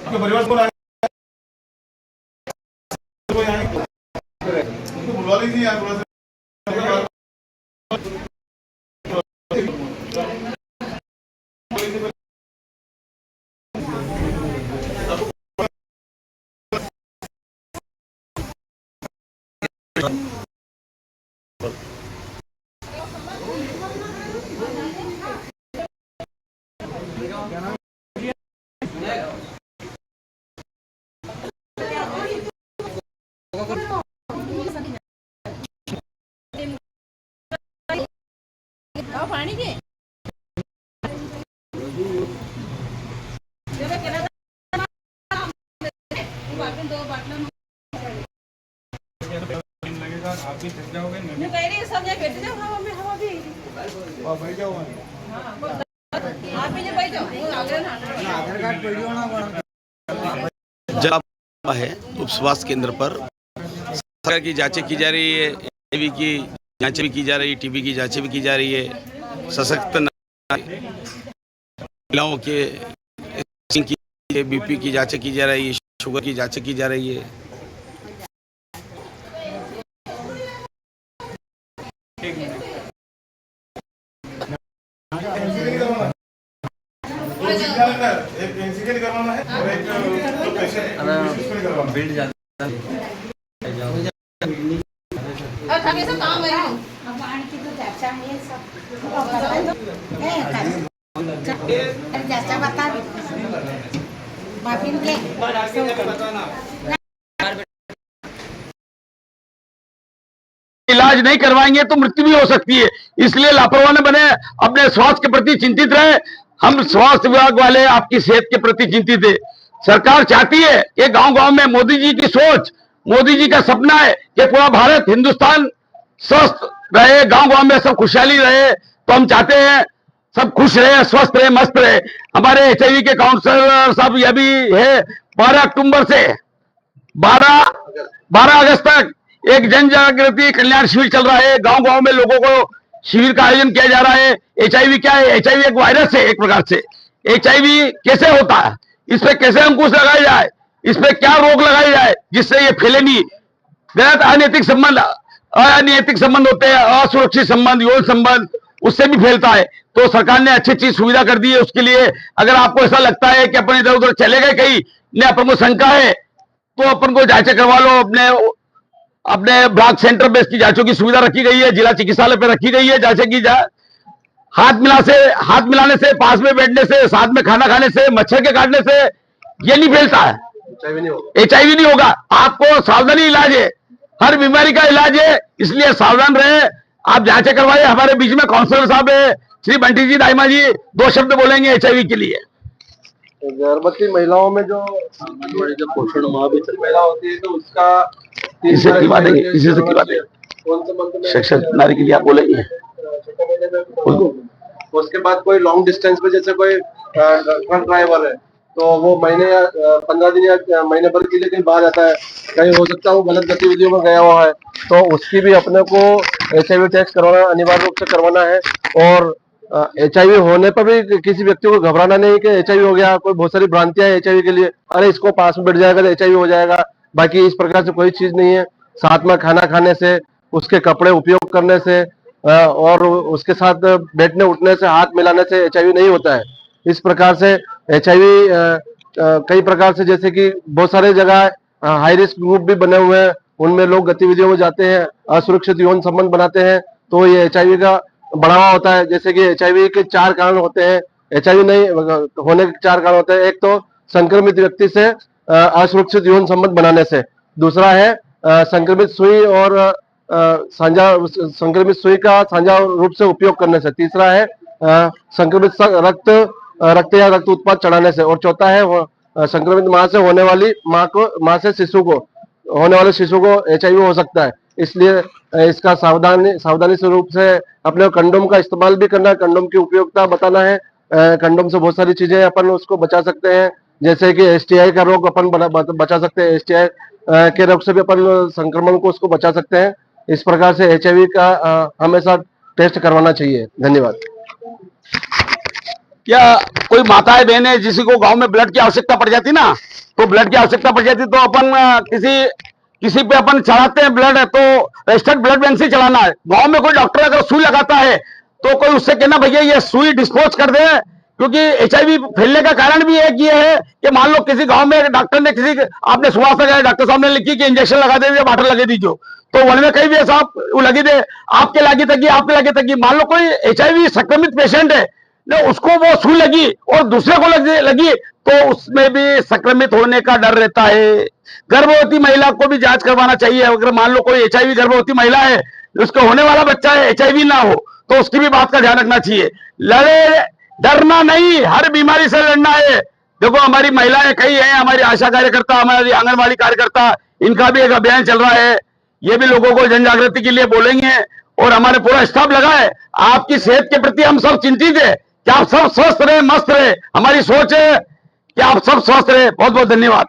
आपके परिवार को बुलवा लीजिए यार थोड़ा सा। पानी के लगेगा, आप भी थक जाओगे, मैं कह रही सब जगह बैठ जाओ, हवा में हवा भी और बैठ जाओ। आप भी बैठ जाओ, आधार कार्ड पढ़ियो ना जला है उप स्वास्थ्य केंद्र पर सरकार की जांचें की जा रही है, HIV की जांचें भी की जा रही है, TB की जांचें भी की जा रही है, सशक्त महिलाओं के BP की जांचें की जा रही है, शुगर की जांचें की जा रही है। एक एनसीडी करवाना है और एक पेशेंट करवाना बिल्ड जाता है। काम है इलाज नहीं करवाएंगे तो मृत्यु भी हो सकती है, इसलिए लापरवाह न बने, अपने स्वास्थ्य के प्रति चिंतित रहे। हम स्वास्थ्य विभाग वाले आपकी सेहत के प्रति चिंतित है। सरकार चाहती है कि गांव-गांव में मोदी जी की सोच, मोदी जी का सपना है कि पूरा भारत हिंदुस्तान स्वस्थ रहे, गांव-गांव में सब खुशहाली रहे। तो हम चाहते हैं सब खुश रहे, स्वस्थ रहे, मस्त रहे। हमारे HIV के काउंसलर साहब यह भी है, 12 अक्टूबर से 12 अगस्त तक एक जन जागृति कल्याण शिविर चल रहा है। गांव-गांव में लोगों को शिविर का आयोजन किया जा रहा है। HIV क्या है? HIV एक वायरस है, एक प्रकार से। HIV कैसे होता है, इस पे कैसे अंकुश लगाया जाए, इस पे क्या रोक लगाई जाए जिससे ये फैले नहीं। गलत अनैतिक संबंध होते हैं, असुरक्षित संबंध, यौन संबंध, उससे भी फैलता है। तो सरकार ने अच्छी चीज सुविधा कर दी है। उसके लिए अगर आपको ऐसा लगता है कि अपन इधर उधर चले गए कहीं, ने अपन को शंका है, तो अपन को जांचें करवा लो। अपने ब्लॉक सेंटर पे इसकी जांचों की सुविधा रखी गई है, जिला चिकित्सालय पे रखी गई है। जांचें की जाए, हाथ मिलाने से, पास में बैठने से, साथ में खाना खाने से, मच्छर के काटने से ये नहीं फैलता है, HIV नहीं होगा। आपको सावधानी इलाज है, हर बीमारी का इलाज है, इसलिए सावधान रहे। आप जांचें करवाइए। हमारे बीच में काउंसलर साहब है, श्री बंटी जी दाइमा जी, 2 शब्द बोलेंगे HIV के लिए। गर्भवती महिलाओं में जो पोषण माह भी महिला होती है तो उसका इसी से की बात है कौन से मंथ में शिक्षक नारी के लिए आप बोलेंगे। उसके बाद कोई लॉन्ग डिस्टेंस पे जैसे कोई ट्रक ड्राइवर है तो वो महीने या 15 दिन या महीने भर के लिए कहीं बाहर जाता है, कहीं हो सकता है वो गलत गतिविधियों में गया हुआ है, तो उसकी भी अपने को HIV टेस्ट करवाना अनिवार्य रूप से करवाना है। और HIV होने पर भी किसी व्यक्ति को घबराना नहीं कि HIV हो गया। कोई बहुत सारी भ्रांतियां हैं HIV के लिए, अरे इसको पास में बैठ जाएगा तो HIV हो जाएगा, बाकी इस प्रकार से कोई चीज नहीं है। साथ में खाना खाने से, उसके कपड़े उपयोग करने से और उसके साथ बैठने उठने से, हाथ मिलाने से HIV नहीं होता है। इस प्रकार से HIV कई प्रकार से, जैसे कि बहुत सारे जगह हाई रिस्क ग्रुप भी बने हुए हैं, उनमें लोग गतिविधियों में जाते हैं, असुरक्षित यौन संबंध बनाते हैं, तो ये HIV का बढ़ावा होता है। जैसे कि HIV के 4 कारण होते हैं, HIV नहीं होने के 4 कारण होते हैं। एक तो संक्रमित व्यक्ति से असुरक्षित यौन संबंध बनाने से, दूसरा है संक्रमित सुई और संक्रमित सुई का साझा रूप से उपयोग करने से, तीसरा है संक्रमित रक्त या रक्त उत्पाद चढ़ाने से, और चौथा है संक्रमित मां से होने वाली मां से शिशु को HIV हो सकता है। इसलिए इसका सावधानी स्वरूप से अपने कंडोम का इस्तेमाल भी करना है, कंडोम की उपयोगिता बताना है। कंडोम से बहुत सारी चीजें अपन उसको बचा सकते हैं, जैसे कि STI का रोग अपन बचा सकते हैं, STI के रोग से भी अपन संक्रमण को उसको बचा सकते हैं। इस प्रकार से HIV का हमेशा टेस्ट करवाना चाहिए। धन्यवाद। क्या कोई माताएं बहनें जिसी को गांव में ब्लड की आवश्यकता पड़ जाती ना, तो ब्लड की आवश्यकता पड़ जाती तो अपन किसी पे अपन चढ़ाते हैं ब्लड, तो रजिस्टर्ड ब्लड बैंक से चलाना है। गांव में कोई डॉक्टर अगर सुई लगाता है तो कोई उससे कहना भैया ये सुई डिस्पोज कर दे, क्योंकि एचआईवी फैलने का कारण भी एक ये है कि मान लो किसी गांव में डॉक्टर ने आपने सुबह से गए डॉक्टर साहब ने लिखी कि इंजेक्शन लगा दे, वाटर लगे दीजिए, तो वन में कहीं भी ऐसा वो लगी दे, आपके लगी तक आपके लगे तक। मान लो कोई एचआईवी संक्रमित पेशेंट है ना, उसको वो सुई लगी और दूसरे को लगी तो उसमें भी संक्रमित होने का डर रहता है। गर्भवती महिला को भी जांच करवाना चाहिए। अगर मान लो कोई एचआईवी गर्भवती महिला है, उसको होने वाला बच्चा है एचआईवी ना हो, तो उसकी भी बात का ध्यान रखना चाहिए। लड़े, डरना नहीं, हर बीमारी से लड़ना है। देखो हमारी महिलाएं कई हैं, हमारी आशा कार्यकर्ता, हमारी आंगनबाड़ी कार्यकर्ता, इनका भी एक अभियान चल रहा है। ये भी लोगों को जन जागृति के लिए बोलेंगे और हमारे पूरा स्टाफ लगा है। आपकी सेहत के प्रति हम सब चिंतित है कि आप सब स्वस्थ रहे, मस्त रहे। हमारी सोच है कि आप सब स्वस्थ रहे। बहुत बहुत धन्यवाद।